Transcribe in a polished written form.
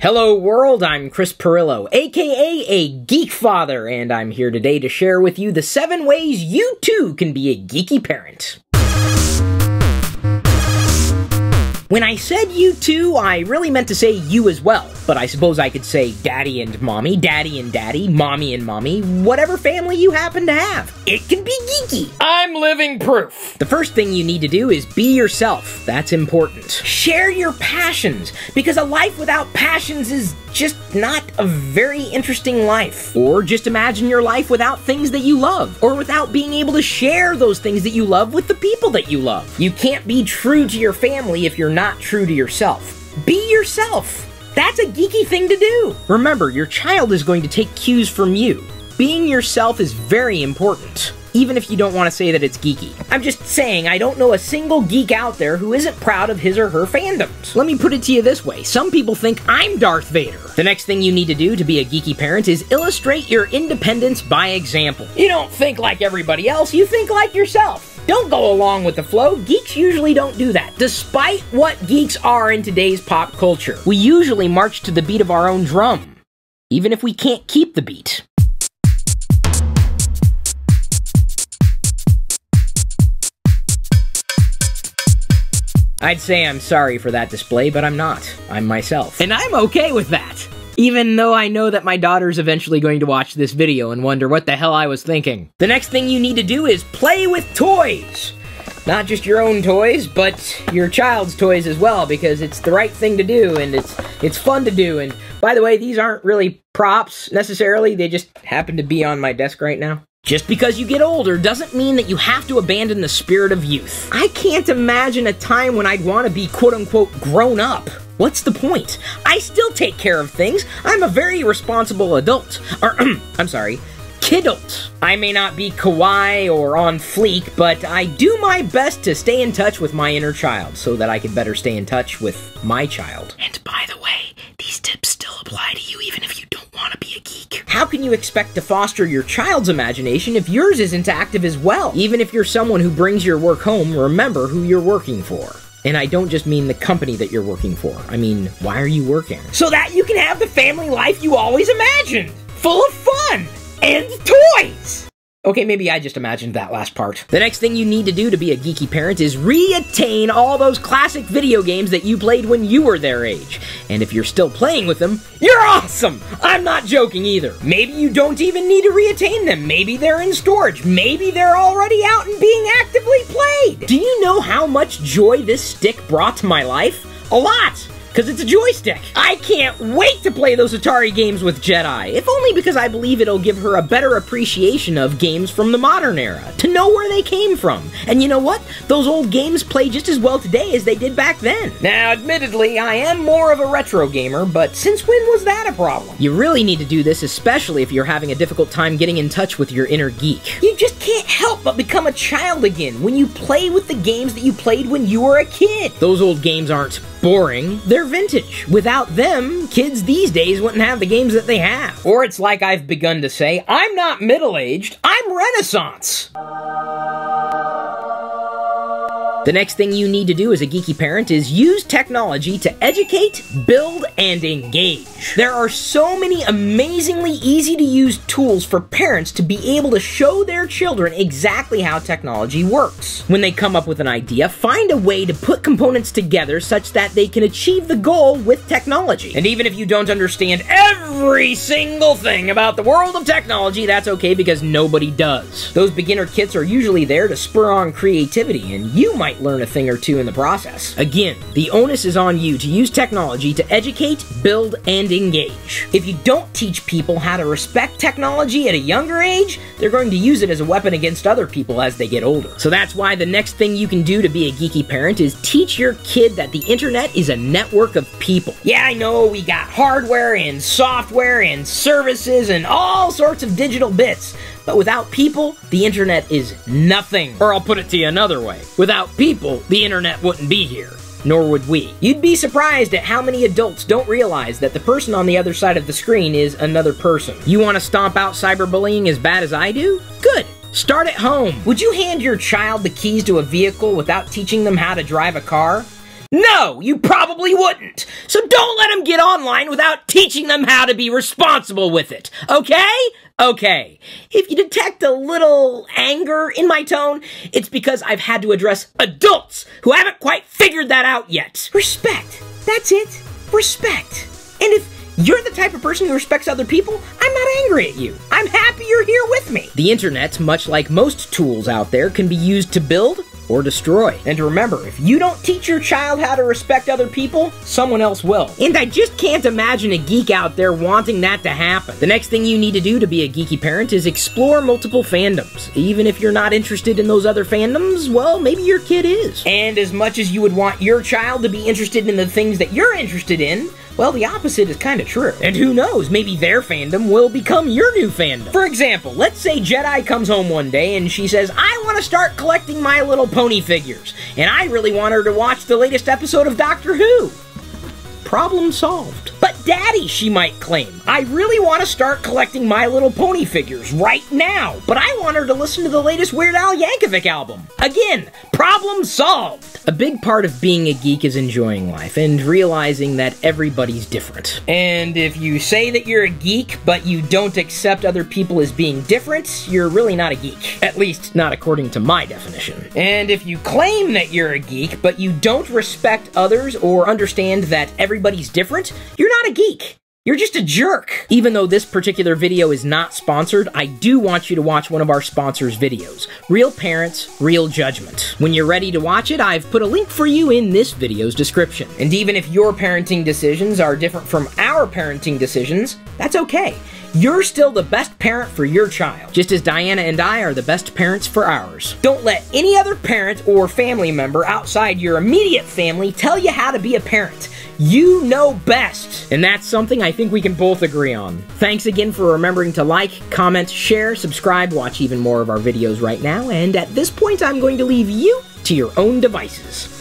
Hello world, I'm Chris Pirillo, aka a Geek Father, and I'm here today to share with you the 7 ways you too can be a geeky parent. When I said you too, I really meant to say you as well, but I suppose I could say daddy and mommy, daddy and daddy, mommy and mommy, whatever family you happen to have. It can be geeky. I'm living proof. The first thing you need to do is be yourself. That's important. Share your passions, because a life without passions is just not a very interesting life. Or just imagine your life without things that you love, or without being able to share those things that you love with the people that you love. You can't be true to your family if you're not true to yourself. Be yourself. That's a geeky thing to do. Remember, your child is going to take cues from you. Being yourself is very important, even if you don't want to say that it's geeky. I'm just saying, I don't know a single geek out there who isn't proud of his or her fandoms. Let me put it to you this way. Some people think I'm Darth Vader. The next thing you need to do to be a geeky parent is illustrate your independence by example. You don't think like everybody else, you think like yourself. Don't go along with the flow. Geeks usually don't do that. Despite what geeks are in today's pop culture, we usually march to the beat of our own drum, even if we can't keep the beat. I'd say I'm sorry for that display, but I'm not. I'm myself. And I'm okay with that. Even though I know that my daughter's eventually going to watch this video and wonder what the hell I was thinking. The next thing you need to do is play with toys. Not just your own toys, but your child's toys as well, because it's the right thing to do, and it's fun to do. And by the way, these aren't really props, necessarily. They just happen to be on my desk right now. Just because you get older doesn't mean that you have to abandon the spirit of youth. I can't imagine a time when I'd want to be quote-unquote grown up. What's the point? I still take care of things. I'm a very responsible adult. Or, I'm sorry, kidult. I may not be kawaii or on fleek, but I do my best to stay in touch with my inner child so that I can better stay in touch with my child. And by the way, these tips still apply to you even if you don't want to be a geek. How can you expect to foster your child's imagination if yours isn't active as well? Even if you're someone who brings your work home, remember who you're working for. And I don't just mean the company that you're working for. I mean, why are you working? So that you can have the family life you always imagined. Full of fun and toys. Okay, maybe I just imagined that last part. The next thing you need to do to be a geeky parent is re-attain all those classic video games that you played when you were their age. And if you're still playing with them, you're awesome! I'm not joking either. Maybe you don't even need to re-attain them. Maybe they're in storage. Maybe they're already out and being actively played. Do you know how much joy this stick brought to my life? A lot! Because it's a joystick. I can't wait to play those Atari games with Jedi, if only because I believe it'll give her a better appreciation of games from the modern era, to know where they came from. And you know what? Those old games play just as well today as they did back then. Now, admittedly, I am more of a retro gamer, but since when was that a problem? You really need to do this, especially if you're having a difficult time getting in touch with your inner geek. You just can't help but become a child again when you play with the games that you played when you were a kid. Those old games aren't boring, they're vintage. Without them, kids these days wouldn't have the games that they have. Or it's like I've begun to say, I'm not middle-aged, I'm Renaissance. The next thing you need to do as a geeky parent is use technology to educate, build, and engage. There are so many amazingly easy-to-use tools for parents to be able to show their children exactly how technology works. When they come up with an idea, find a way to put components together such that they can achieve the goal with technology. And even if you don't understand every single thing about the world of technology, that's okay because nobody does. Those beginner kits are usually there to spur on creativity, and you might learn a thing or two in the process. Again, the onus is on you to use technology to educate, build, and engage. If you don't teach people how to respect technology at a younger age, they're going to use it as a weapon against other people as they get older. So that's why the next thing you can do to be a geeky parent is teach your kid that the internet is a network of people. Yeah, I know we got hardware and software and services and all sorts of digital bits, but without people, the internet is nothing. Or I'll put it to you another way. Without people, the internet wouldn't be here. Nor would we. You'd be surprised at how many adults don't realize that the person on the other side of the screen is another person. You want to stomp out cyberbullying as bad as I do? Good. Start at home. Would you hand your child the keys to a vehicle without teaching them how to drive a car? No, you probably wouldn't. So don't let them get online without teaching them how to be responsible with it, okay? Okay. If you detect a little anger in my tone, it's because I've had to address adults who haven't quite figured that out yet. Respect. That's it. Respect. And if you're the type of person who respects other people, I'm not angry at you. I'm happy you're here with me. The internet, much like most tools out there, can be used to build or destroy. And remember, if you don't teach your child how to respect other people, someone else will. And I just can't imagine a geek out there wanting that to happen. The next thing you need to do to be a geeky parent is explore multiple fandoms. Even if you're not interested in those other fandoms, well, maybe your kid is. And as much as you would want your child to be interested in the things that you're interested in, well, the opposite is kind of true. And who knows, maybe their fandom will become your new fandom. For example, let's say Jedi comes home one day and she says, I want to start collecting My Little Pony figures, and I really want her to watch the latest episode of Doctor Who. Problem solved. But Daddy, she might claim, I really want to start collecting My Little Pony figures right now, but I want her to listen to the latest Weird Al Yankovic album. Again, problem solved. A big part of being a geek is enjoying life and realizing that everybody's different. And if you say that you're a geek, but you don't accept other people as being different, you're really not a geek. At least, not according to my definition. And if you claim that you're a geek, but you don't respect others or understand that everybody's different, you're not a geek. You're just a jerk. Even though this particular video is not sponsored, I do want you to watch one of our sponsors' videos. Real Parents, Real Judgment. When you're ready to watch it, I've put a link for you in this video's description. And even if your parenting decisions are different from our parenting decisions, that's okay. You're still the best parent for your child, just as Diana and I are the best parents for ours. Don't let any other parent or family member outside your immediate family tell you how to be a parent. You know best. And that's something I think we can both agree on. Thanks again for remembering to like, comment, share, subscribe, watch even more of our videos right now, and at this point I'm going to leave you to your own devices.